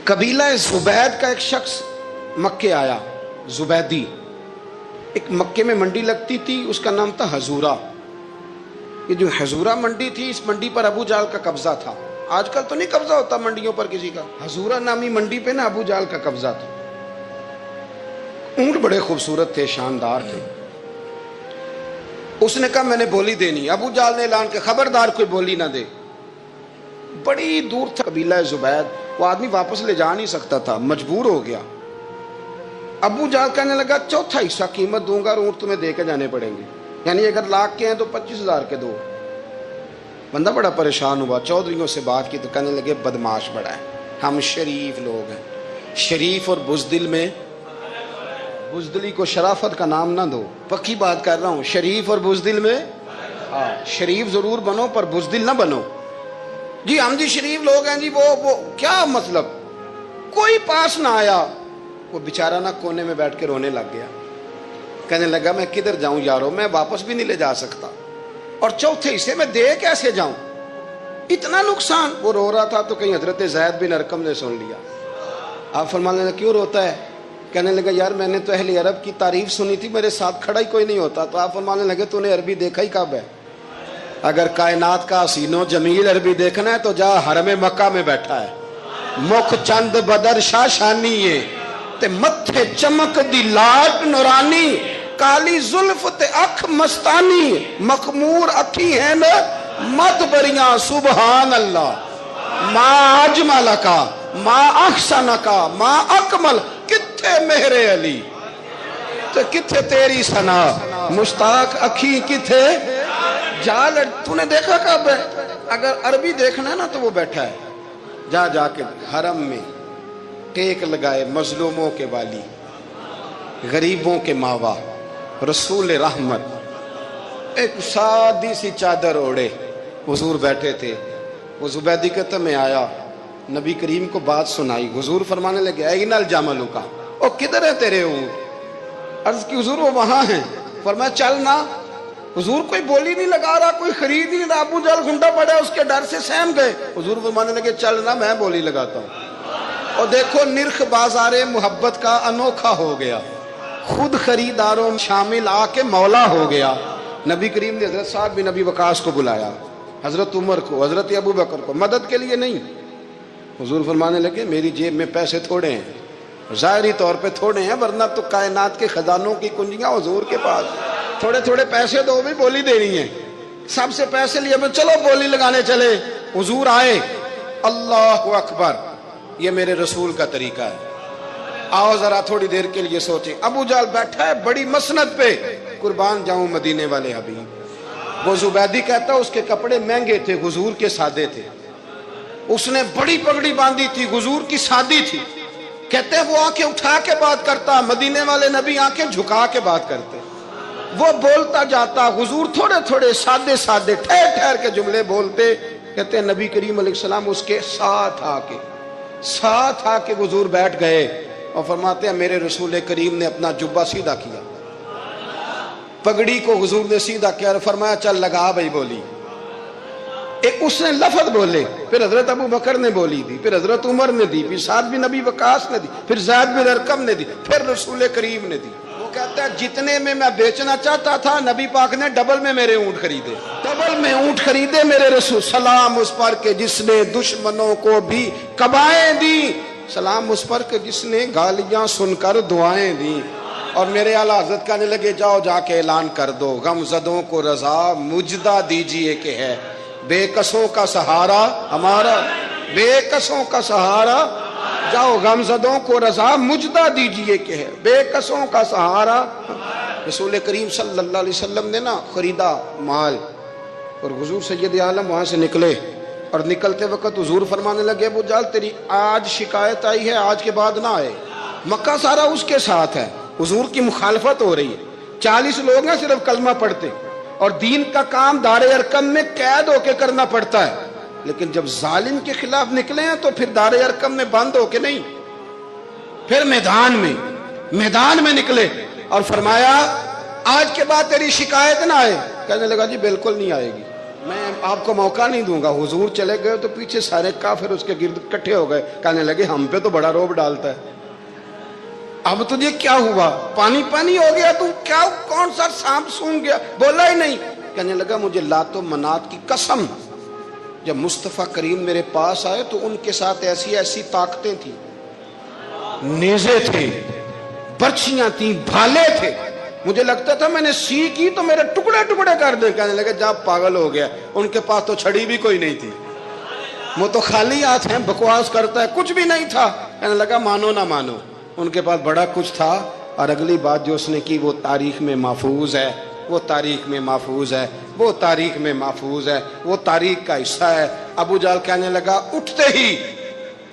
قبیلہ زبید کا ایک شخص مکے آیا، زبیدی۔ ایک مکے میں منڈی لگتی تھی، اس کا نام تھا حضورہ۔ یہ جو حضورہ منڈی تھی، اس منڈی پر ابو جہل کا قبضہ تھا۔ آج کل تو نہیں قبضہ ہوتا منڈیوں پر کسی کا، حضورہ نامی منڈی پہ نا ابو جہل کا قبضہ تھا۔ اونٹ بڑے خوبصورت تھے، شاندار تھے۔ اس نے کہا میں نے بولی دینی۔ ابو جہل نے اعلان کیا خبردار کوئی بولی نہ دے۔ بڑی دور تھا قبیلہ زبید، وہ آدمی واپس لے جا نہیں سکتا تھا، مجبور ہو گیا۔ ابو جہل کہنے لگا چوتھا حصہ قیمت دوں گا اور اونٹ تمہیں دے کے جانے پڑیں گے، یعنی اگر لاکھ کے ہیں تو 25,000 کے دو۔ بندہ بڑا پریشان ہوا، چودھریوں سے بات کی تو کہنے لگے بدماش بڑا ہے، ہم شریف لوگ ہیں، شریف اور بزدل میں، بزدلی کو شرافت کا نام نہ دو، پکی بات کر رہا ہوں، شریف اور بزدل میں شریف ضرور بنو پر بزدل نہ بنو۔ جی ہم جی شریف لوگ ہیں جی، وہ کیا مطلب؟ کوئی پاس نہ آیا، وہ بیچارہ نہ کونے میں بیٹھ کے رونے لگ گیا، کہنے لگا میں کدھر جاؤں یارو، میں واپس بھی نہیں لے جا سکتا، اور چوتھے حصے میں دے کیسے جاؤں، اتنا نقصان۔ وہ رو رہا تھا تو کہیں حضرت زید بن ارقم نے سن لیا۔ آپ فرمانے لگے کیوں روتا ہے؟ کہنے لگا یار میں نے تو اہل عرب کی تعریف سنی تھی، میرے ساتھ کھڑا ہی کوئی نہیں ہوتا۔ تو آپ فرمانے لگے تو نے عربی دیکھا ہی کب ہے؟ اگر کائنات کا حسین و جمیل عربی دیکھنا ہے تو جا حرم مکہ میں بیٹھا ہے، مکھ چند بدر شاشانی ہے تے متھے چمک دی لاٹ نورانی، کالی زلف تے اکھ مستانی، مخمور اکھی ہیں مت بریاں سبحان اللہ، ما اجمل کا ما احسن کا ما اکمل، کتھے مہر علی تے کتھے تیری ثنا، مشتاق اکھی کتھے جال۔ تو نے دیکھا کب ہے؟ اگر عربی دیکھنا ہے نا تو وہ بیٹھا ہے، جا کے حرم میں ٹیک لگائے، مظلوموں کے والی، غریبوں کے ماوا، رسول رحمت، ایک سادی سی چادر اوڑے حضور بیٹھے تھے۔ وہ زبیدی کہتا میں آیا، نبی کریم کو بات سنائی، حضور فرمانے لگے این الجمل کا، او کدھر ہے تیرے اونٹ؟ عرض کی حضور وہ وہاں ہیں۔ فرمایا چل نہ۔ حضور کوئی بولی نہیں لگا رہا، کوئی خرید نہیں رہا، ابو جہل گھنٹا پڑا، اس کے ڈر سے سہم گئے۔ حضور فرمانے لگے چل نہ، میں بولی لگاتا ہوں۔ اور دیکھو نرخ بازار محبت کا انوکھا ہو گیا، خود خریداروں شامل آ کے مولا ہو گیا۔ نبی کریم نے حضرت سعد بن ابی وقاص کو بلایا، حضرت عمر کو، حضرت ابو بکر کو، مدد کے لیے نہیں۔ حضور فرمانے لگے میری جیب میں پیسے تھوڑے ہیں، ظاہری طور پہ تھوڑے ہیں، ورنہ تو کائنات کے خزانوں کی کنجیاں حضور کے پاس، تھوڑے تھوڑے پیسے دو بھی بولی دینی ہے۔ سب سے پیسے لیے چلو بولی لگانے چلے۔ حضور آئے، اللہ اکبر، یہ میرے رسول کا طریقہ ہے، آؤ ذرا تھوڑی دیر کے لیے سوچیں۔ ابو جہل بیٹھا ہے بڑی مسند پہ، قربان جاؤں مدینے والے حبیب۔ وہ زبیدی کہتا اس کے کپڑے مہنگے تھے، حضور کے سادے تھے، اس نے بڑی پگڑی باندھی تھی، حضور کی سادی تھی۔ کہتے ہیں وہ آنکھیں اٹھا کے بات کرتا، مدینے والے نبی آنکھیں جھکا کے بات کرتے۔ وہ بولتا جاتا، حضور تھوڑے تھوڑے سادے سادے ٹھہر ٹھہر کے جملے بولتے۔ کہتے ہیں نبی کریم علیہ السلام اس کے ساتھ آ کے حضور بیٹھ گئے اور فرماتے ہیں میرے رسول کریم نے اپنا جبہ سیدھا کیا، پگڑی کو حضور نے سیدھا کیا اور فرمایا چل لگا بھائی بولی۔ ایک اس نے لفظ بولے، پھر حضرت ابو بکر نے بولی دی، پھر حضرت عمر نے دی، پھر سعد بن ابی وقاص نے دی، پھر زید بن ارقم نے دی، پھر رسول کریم نے دی۔ وہ کہتا ہے جتنے میں بیچنا چاہتا تھا نبی پاک نے ڈبل میں میرے اونٹ خریدے، ڈبل میں اونٹ خریدے میرے رسول۔ سلام اس پر کہ جس نے دشمنوں کو بھی قبائیں دی، سلام اس پر کہ جس نے گالیاں سن کر دعائیں دی۔ اور میرے اعلیٰ حضرت کہنے لگے جاؤ جا کے اعلان کر دو، غم زدوں کو رضا مجدہ دیجئے کہ ہے بے کسوں کا سہارا ہمارا، بے کسوں کا سہارا، جاؤ غم زدوں کو رضا مجدہ دیجئے کہ ہے بے کسوں کا سہارا۔ رسول کریم صلی اللہ علیہ وسلم نے نا خریدا مال، اور حضور سید عالم وہاں سے نکلے، اور نکلتے وقت حضور فرمانے لگے ابو جہل تیری آج شکایت آئی ہے، آج کے بعد نہ آئے، مکہ سارا اس کے ساتھ ہے، حضور کی مخالفت ہو رہی ہے، 40 لوگ ہیں صرف کلمہ پڑھتے، اور دین کا کام دار ارقم میں قید ہو کے کرنا پڑتا ہے، لیکن جب ظالم کے خلاف نکلے ہیں تو پھر دار ارقم میں بند ہو کے نہیں، پھر میدان میں نکلے اور فرمایا آج کے بعد تیری شکایت نہ آئے۔ کہنے لگا جی بالکل نہیں آئے گی، میں آپ کو موقع نہیں دوں گا. حضور چلے گئے تو پیچھے سارے کافر اس کے گرد اکٹھے ہو گئے, کہنے لگے ہم پہ تو بڑا روب ڈالتا ہے, اب تجھے کیا ہوا, پانی پانی ہو گیا, تو کیا کون سا سانپ سونگ گیا, بولا ہی نہیں. کہنے لگا مجھے لات و منات کی قسم, جب مصطفیٰ کریم میرے پاس آئے تو ان کے ساتھ ایسی ایسی طاقتیں تھیں, نیزے تھے, برچیاں تھیں, بھالے تھے, مجھے لگتا تھا میں نے سی کی تو میرے ٹکڑے ٹکڑے کر دیں. کہنے لگے جا پاگل ہو گیا, ان کے پاس تو چھڑی بھی کوئی نہیں تھی, وہ تو خالی ہاتھ ہیں, بکواس کرتا ہے, کچھ بھی نہیں تھا. کہنے لگا مانو نہ مانو, ان کے پاس بڑا کچھ تھا. اور اگلی بات جو اس نے کی وہ تاریخ میں محفوظ ہے, وہ تاریخ میں محفوظ ہے, وہ تاریخ میں محفوظ ہے, وہ تاریخ کا حصہ ہے. ابو جہل کہنے لگا اٹھتے ہی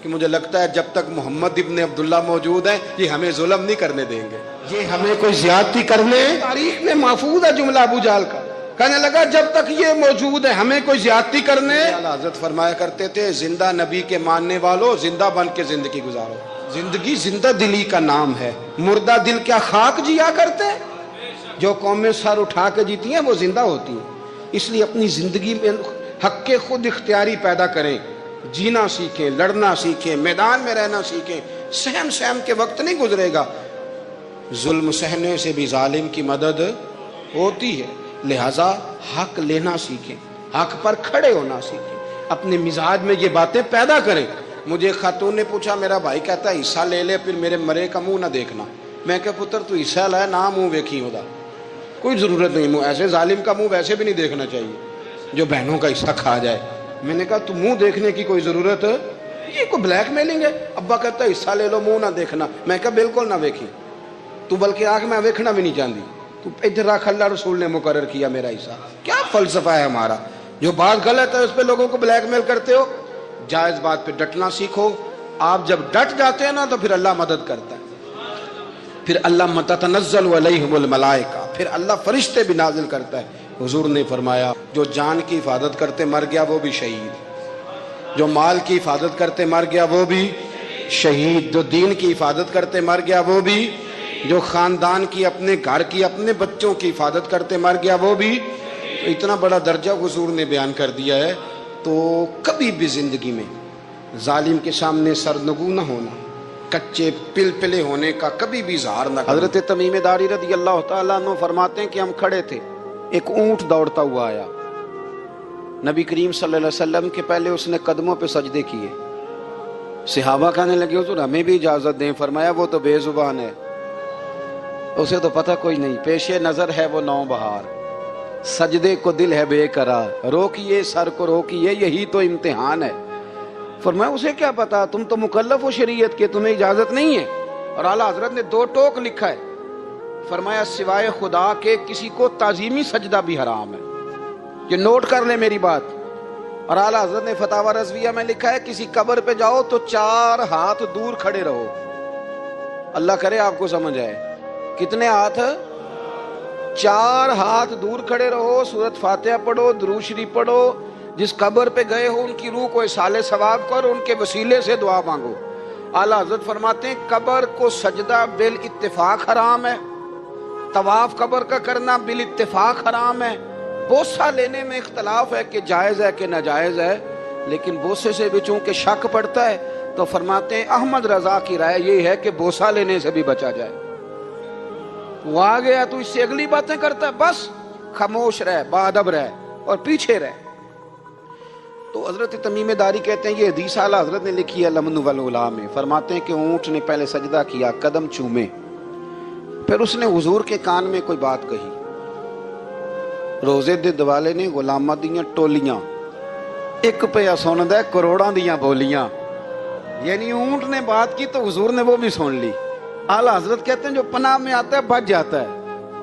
کہ مجھے لگتا ہے جب تک محمد ابن عبداللہ موجود ہیں یہ ہمیں ظلم نہیں کرنے دیں گے, یہ ہمیں کوئی زیادتی کرنے, تاریخ میں محفوظ ہے جملہ ابو جہل کا. کہنے لگا جب تک یہ موجود ہے ہمیں کوئی زیادتی کرنے. حضرت فرمایا کرتے تھے زندہ نبی کے ماننے والوں زندہ بن کے زندگی گزارو. زندگی زندہ دلی کا نام ہے, مردہ دل کیا خاک جیا کرتے ہیں, جو قومیں سر اٹھا کے جیتی ہیں وہ زندہ ہوتی ہیں. اس لیے اپنی زندگی میں حق کے خود اختیاری پیدا کریں, جینا سیکھیں, لڑنا سیکھیں, میدان میں رہنا سیکھیں. سہم سہم کے وقت نہیں گزرے گا, ظلم سہنے سے بھی ظالم کی مدد ہوتی ہے. لہذا حق لینا سیکھیں, حق پر کھڑے ہونا سیکھیں, اپنے مزاج میں یہ باتیں پیدا کریں. مجھے خاتون نے پوچھا, میرا بھائی کہتا ہے حصہ لے لے پھر میرے مرے کا منہ نہ دیکھنا. میں کہ پتر تو حصہ لائے نہ منہ ویکھی ہوتا, کوئی ضرورت نہیں, منہ ایسے ظالم کا منہ ویسے بھی نہیں دیکھنا چاہیے جو بہنوں کا حصہ کھا جائے. میں نے کہا تو منہ دیکھنے کی کوئی ضرورت, یہ کوئی بلیک میلنگ ہے. ابا کہتا ہے حصہ لے لو منہ نہ دیکھنا. میں کہا بالکل نہ ویکھی, تو بلکہ آنکھ میں ویکھنا بھی نہیں چاہتی, تو ادھر رکھ, اللہ رسول نے مقرر کیا میرا حصہ. کیا فلسفہ ہے ہمارا, جو بات غلط ہے اس پہ لوگوں کو بلیک میل کرتے ہو. جائز بات پہ ڈٹنا سیکھو. آپ جب ڈٹ جاتے ہیں نا تو پھر اللہ مدد کرتا ہے, پھر اللہ تتنزل علیہم الملائکہ, پھر اللہ فرشتے بھی نازل کرتا ہے. حضور نے فرمایا جو جان کی حفاظت کرتے مر گیا وہ بھی شہید, جو مال کی حفاظت کرتے مر گیا وہ بھی شہید, جو دین کی حفاظت کرتے مر گیا وہ بھی, جو خاندان کی, اپنے گھر کی, اپنے بچوں کی حفاظت کرتے مر گیا وہ بھی. اتنا بڑا درجہ حضور نے بیان کر دیا ہے. تو کبھی بھی زندگی میں ظالم کے سامنے سرنگو نہ ہونا, کچے پلپلے ہونے کا کبھی بھی اظہار نہ. حضرت تمیم داری رضی اللہ تعالیٰ عنہ فرماتے ہیں کہ ہم کھڑے تھے, ایک اونٹ دوڑتا ہوا آیا, نبی کریم صلی اللہ علیہ وسلم کے پہلے اس نے قدموں پہ سجدے کیے. صحابہ کہنے لگے حضور ہمیں بھی اجازت دیں. فرمایا وہ تو بے زبان ہے, اسے تو پتہ کوئی نہیں, پیش نظر ہے وہ نو بہار, سجدے کو دل ہے بے قرار, روکیے سر کو روکیے یہی تو امتحان ہے. فرمایا اسے کیا پتا, تم تو مکلف ہو شریعت کے, تمہیں اجازت نہیں ہے. اور اعلیٰ حضرت نے 2 ٹوک لکھا ہے, فرمایا سوائے خدا کے کسی کو تعظیمی سجدہ بھی حرام ہے. یہ نوٹ کر لیں میری بات. اور اعلیٰ حضرت نے فتاوی رضویہ میں لکھا ہے کسی قبر پہ جاؤ تو 4 ہاتھ دور کھڑے رہو. اللہ کرے آپ کو سمجھ آئے, کتنے ہاتھ, 4 ہاتھ دور کھڑے رہو, سورت فاتحہ پڑھو, درود شریف پڑھو, جس قبر پہ گئے ہو ان کی روح کو اصال ثواب کرو, ان کے وسیلے سے دعا مانگو. اعلیٰ حضرت فرماتے ہیں قبر کو سجدہ بالاتفاق حرام ہے, طواف قبر کا کرنا بالاتفاق حرام ہے. بوسہ لینے میں اختلاف ہے کہ جائز ہے کہ ناجائز ہے, لیکن بوسے سے بھی چونکہ شک پڑتا ہے تو فرماتے ہیں احمد رضا کی رائے یہ ہے کہ بوسہ لینے سے بھی بچا جائے. وہ آ گیا تو اس سے اگلی باتیں کرتا ہے, بس خاموش رہ, باادب رہ اور پیچھے رہ. تو حضرت تمیم داری کہتے ہیں یہ حدیث اعلیٰ حضرت نے لکھی ہے لمن والعلا میں. فرماتے ہیں کہ اونٹ نے پہلے سجدہ کیا, قدم چومے, پھر اس نے حضور کے کان میں کوئی بات کہی. روزے دے دوالے نے غلاماں دیاں ٹولیاں, ایک پیا سندا کروڑاں دیاں بولیاں. یعنی اونٹ نے بات کی تو حضور نے وہ بھی سن لی. اعلیٰ حضرت کہتے ہیں جو پناہ میں آتا ہے بچ جاتا ہے.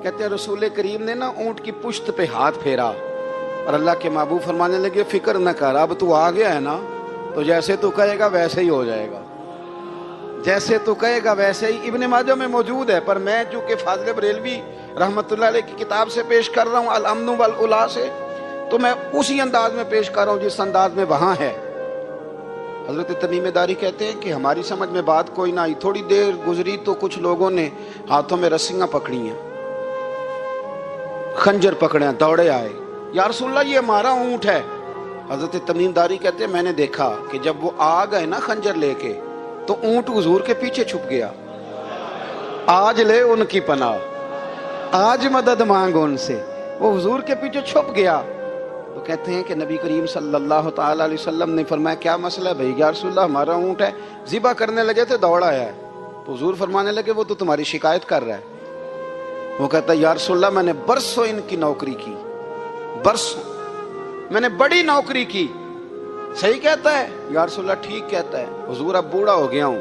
کہتے ہیں رسول کریم نے نا اونٹ کی پشت پہ ہاتھ پھیرا اور اللہ کے محبوب فرمانے لگے فکر نہ کر, اب تو آ گیا ہے نا تو جیسے تو کہے گا ویسے ہی ہو جائے گا, جیسے تو کہے گا ویسے ہی. ابن ماجہ میں موجود ہے, پر میں چونکہ فاضل بریلوی رحمت اللہ علیہ کی کتاب سے پیش کر رہا ہوں الامن والعلا سے, تو میں اسی انداز میں پیش کر رہا ہوں جس انداز میں وہاں ہے. حضرت تمیم داری کہتے ہیں کہ ہماری سمجھ میں بات کوئی نہ آئی. تھوڑی دیر گزری تو کچھ لوگوں نے ہاتھوں میں رسیاں پکڑی ہیں, خنجر پکڑے ہیں, دوڑے آئے, یا رسول اللہ یہ ہمارا اونٹ ہے۔ حضرت تمیم داری کہتے ہیں میں نے دیکھا کہ جب وہ آ گئے نا خنجر لے کے تو اونٹ حضور کے پیچھے چھپ گیا۔ آج لے ان کی پناہ، آج مدد مانگ ان سے، وہ حضور کے پیچھے چھپ گیا۔ تو کہتے ہیں کہ نبی کریم صلی اللہ تعالی علیہ وسلم نے فرمایا کیا مسئلہ ہے بھائی؟ یا رسول اللہ ہمارا اونٹ ہے، ذبح کرنے لگے تھے دوڑ آیا ہے۔ تو حضور فرمانے لگے وہ تو تمہاری شکایت کر رہا ہے۔ وہ کہتا ہے یا رسول اللہ میں نے برسوں ان کی نوکری کی، برسوں میں نے بڑی نوکری کی۔ صحیح کہتا ہے یا رسول اللہ؟ ٹھیک کہتا ہے حضور، اب بوڑھا ہو گیا ہوں،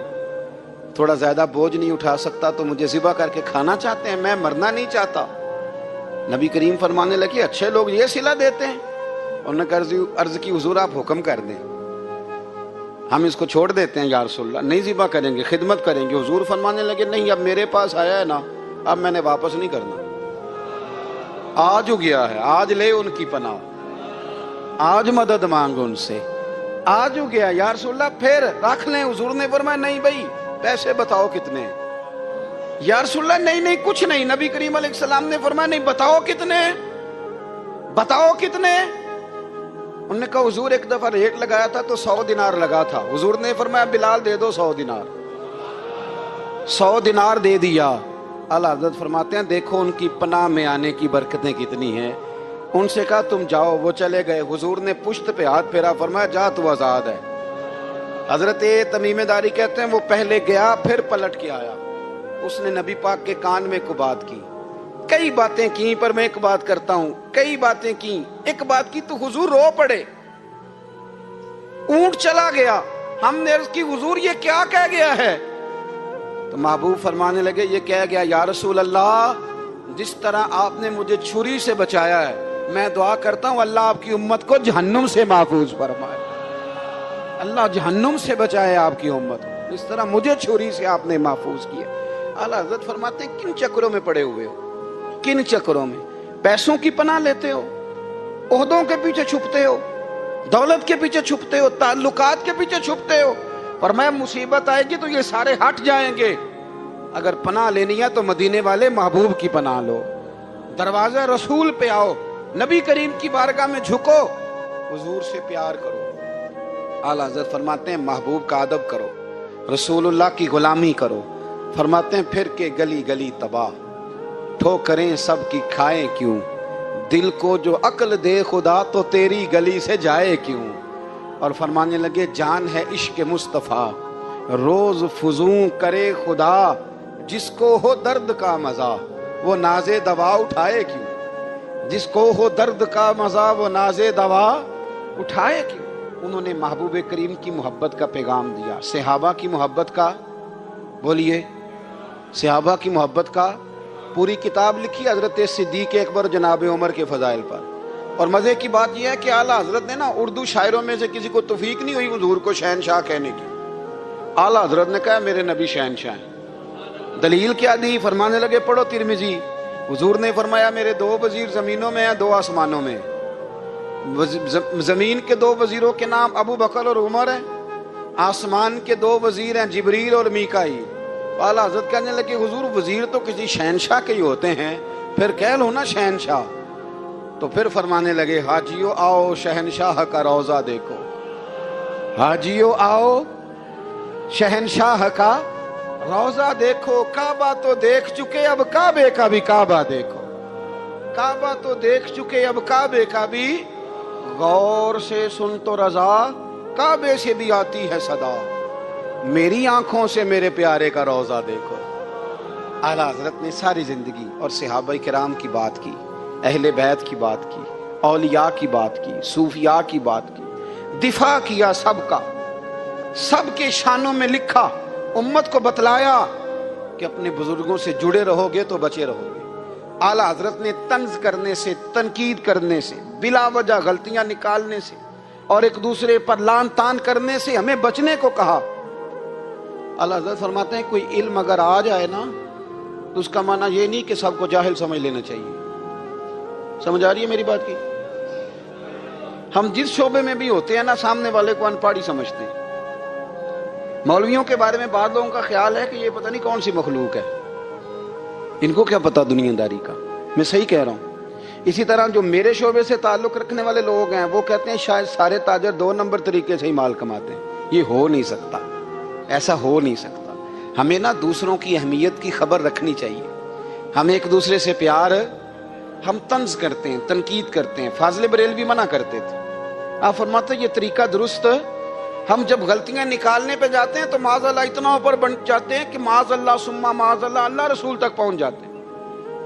تھوڑا زیادہ بوجھ نہیں اٹھا سکتا، تو مجھے ذبح کر کے کھانا چاہتے ہیں، میں مرنا نہیں چاہتا۔ نبی کریم فرمانے لگے اچھے لوگ یہ صلہ دیتے ہیں؟ انہوں نے عرض کی حضور آپ حکم کر دیں، ہم اس کو چھوڑ دیتے ہیں یا رسول اللہ، نہیں ذبح کریں گے، خدمت کریں گے۔ حضور فرمانے لگے نہیں، اب میرے پاس آیا ہے نا، اب میں نے واپس نہیں کرنا، آج ہو گیا ہے، آج لے ان کی پناہ، آج مدد مانگ ان سے، آج ہو گیا یا رسول اللہ پھر رکھ لیں۔ حضور نے فرمایا نہیں بھائی پیسے بتاؤ کتنے؟ یا رسول اللہ نہیں کچھ نہیں۔ نبی کریم علیہ السلام نے فرمایا نہیں بتاؤ کتنے، بتاؤ کتنے؟ انہوں نے کہا حضور ایک دفعہ ریٹ لگایا تھا تو 100 دینار لگا تھا۔ حضور نے فرمایا بلال دے دو 100 دینار، 100 دینار دے دیا۔ اعلیٰ حضرت فرماتے ہیں دیکھو ان کی پناہ میں آنے کی برکتیں کتنی ہیں۔ ان سے کہا تم جاؤ، وہ چلے گئے۔ حضور نے پشت پہ ہاتھ پھیرا، فرمایا جا تو آزاد ہے۔ حضرت تمیم داری کہتے ہیں وہ پہلے گیا پھر پلٹ کے آیا، اس نے نبی پاک کے کان میں کو بات کی، کئی باتیں کی، پر میں ایک بات کرتا ہوں، کئی باتیں کی، ایک بات کی تو حضور رو پڑے۔ اونٹ چلا گیا، ہم نے عرض کی حضور یہ کیا کہہ گیا ہے؟ تو محبوب فرمانے لگے یہ کہہ گیا یا رسول اللہ جس طرح آپ نے مجھے چھری سے بچایا ہے، میں دعا کرتا ہوں اللہ آپ کی امت کو جہنم سے محفوظ فرمائے، اللہ جہنم سے بچائے آپ کی امت کو، اس طرح مجھے چھری سے آپ نے محفوظ کیا۔ اعلیٰ حضرت فرماتے ہیں کن چکروں میں پڑے ہوئے ہو، کن چکروں میں؟ پیسوں کی پناہ لیتے ہو، عہدوں کے پیچھے چھپتے ہو، دولت کے پیچھے چھپتے ہو، تعلقات کے پیچھے چھپتے ہو، فرمایا مصیبت آئے گی تو یہ سارے ہٹ جائیں گے۔ اگر پناہ لینی ہے تو مدینے والے محبوب کی پناہ لو، دروازہ رسول پہ آؤ، نبی کریم کی بارگاہ میں جھکو، حضور سے پیار کرو۔ اعلیٰ حضرت فرماتے ہیں محبوب کا ادب کرو، رسول اللہ کی غلامی کرو۔ فرماتے ہیں پھر کے گلی گلی تباہ، ٹھوکریں سب کی کھائے کیوں، دل کو جو عقل دے خدا تو تیری گلی سے جائے کیوں۔ اور فرمانے لگے جان ہے عشق مصطفیٰ، روز فزوں کرے خدا، جس کو ہو درد کا مزہ وہ ناز دوا اٹھائے کیوں، جس کو ہو درد کا مزہ وہ ناز دوا اٹھائے کیوں۔ انہوں نے محبوب کریم کی محبت کا پیغام دیا، صحابہ کی محبت کا، بولیے صحابہ کی محبت کا پوری کتاب لکھی حضرت صدیق اکبر جناب عمر کے فضائل پر۔ اور مزے کی بات یہ ہے کہ اعلیٰ حضرت نے نا اردو شاعروں میں سے کسی کو توفیق نہیں ہوئی حضور کو شہنشاہ کہنے کی، اعلیٰ حضرت نے کہا میرے نبی شہنشاہ ہیں۔ دلیل کیا دی؟ فرمانے لگے پڑھو ترمذی، حضور نے فرمایا میرے 2 وزیر زمینوں میں ہیں 2 آسمانوں میں، زمین کے 2 وزیروں کے نام ابو بکر اور عمر ہیں، آسمان کے 2 وزیر ہیں جبریل اور میکائیل۔ اعلیٰ حضرت کہنے لگے حضور وزیر تو کسی شہنشاہ کے ہی ہوتے ہیں، پھر کہہ لو نا شہنشاہ۔ تو پھر فرمانے لگے حاجیو آؤ شہنشاہ کا روضہ دیکھو، حاجیو آؤ شہنشاہ کا روضہ دیکھو، کعبہ تو دیکھ چکے اب کعبے کا بھی کعبہ دیکھو، کعبہ تو دیکھ چکے اب کعبے کا بھی، غور سے سن تو رضا کعبے سے بھی آتی ہے صدا، میری آنکھوں سے میرے پیارے کا روضہ دیکھو۔ اعلیٰ حضرت نے ساری زندگی اور صحابہ کرام کی بات کی، اہل بیت کی بات کی، اولیاء کی بات کی، صوفیاء کی بات کی، دفاع کیا سب کا، سب کے شانوں میں لکھا، امت کو بتلایا کہ اپنے بزرگوں سے جڑے رہو گے تو بچے رہو گے۔ اعلیٰ حضرت نے طنز کرنے سے، تنقید کرنے سے، بلا وجہ غلطیاں نکالنے سے اور ایک دوسرے پر لان تان کرنے سے ہمیں بچنے کو کہا۔ اعلیٰ حضرت فرماتے ہیں کوئی علم اگر آ جائے نا تو اس کا معنی یہ نہیں کہ سب کو جاہل سمجھ لینا چاہیے۔ سمجھ آ رہی ہے میری بات کی؟ ہم جس شعبے میں بھی ہوتے ہیں نا سامنے والے کو ان پڑھ ہی سمجھتے ہیں۔ مولویوں کے بارے میں بعض لوگوں کا خیال ہے کہ یہ پتہ نہیں کون سی مخلوق ہے، ان کو کیا پتا دنیا داری کا۔ میں صحیح کہہ رہا ہوں، اسی طرح جو میرے شعبے سے تعلق رکھنے والے لوگ ہیں وہ کہتے ہیں شاید سارے تاجر 2 نمبر طریقے سے ہی مال کماتے ہیں. یہ ہو نہیں سکتا، ایسا ہو نہیں سکتا. ہمیں نا دوسروں کی اہمیت کی خبر رکھنی چاہیے. ہم ایک دوسرے سے پیار، ہم طنز کرتے ہیں، تنقید کرتے ہیں. فاضل بریلوی منع کرتے تھے. آپ فرماتے یہ طریقہ درست ہے. ہم جب غلطیاں نکالنے پہ جاتے ہیں تو معاذ اللہ اتنا اوپر بن جاتے ہیں کہ معاذ اللہ ثم معاذ اللہ اللہ رسول تک پہنچ جاتے ہیں.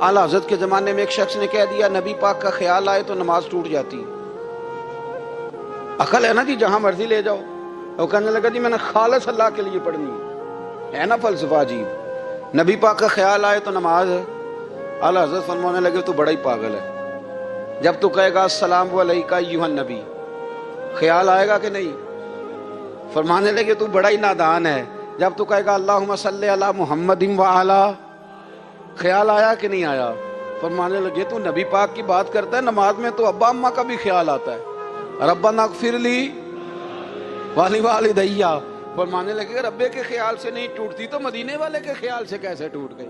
اعلیٰ حضرت کے زمانے میں ایک شخص نے کہہ دیا نبی پاک کا خیال آئے تو نماز ٹوٹ جاتی ہے. عقل ہے نا جی، جہاں مرضی لے جاؤ. وہ کہنے لگا جی میں نے خالص اللہ کے لیے پڑھنی ہے نا فلسفہ عجیب. نبی پاک کا خیال آئے تو نماز ہے. اعلیٰ حضرت فرمانے لگے تو بڑا ہی پاگل ہے. جب تو کہے گا السلام علیکہ ایھا النبی، خیال آئے گا کہ نہیں؟ فرمانے لگے تو بڑا ہی نادان ہے. جب تو کہے گا اللہم صلی علی محمد وعلی، خیال آیا کہ نہیں آیا؟ فرمانے لگے تو نبی پاک کی بات کرتا ہے، نماز میں تو ابا اماں کا بھی خیال آتا ہے. ربنا اغفر لی ولوالدی. فرمانے لگے ربے کے خیال سے نہیں ٹوٹتی تو مدینے والے کے خیال سے کیسے ٹوٹ گئی؟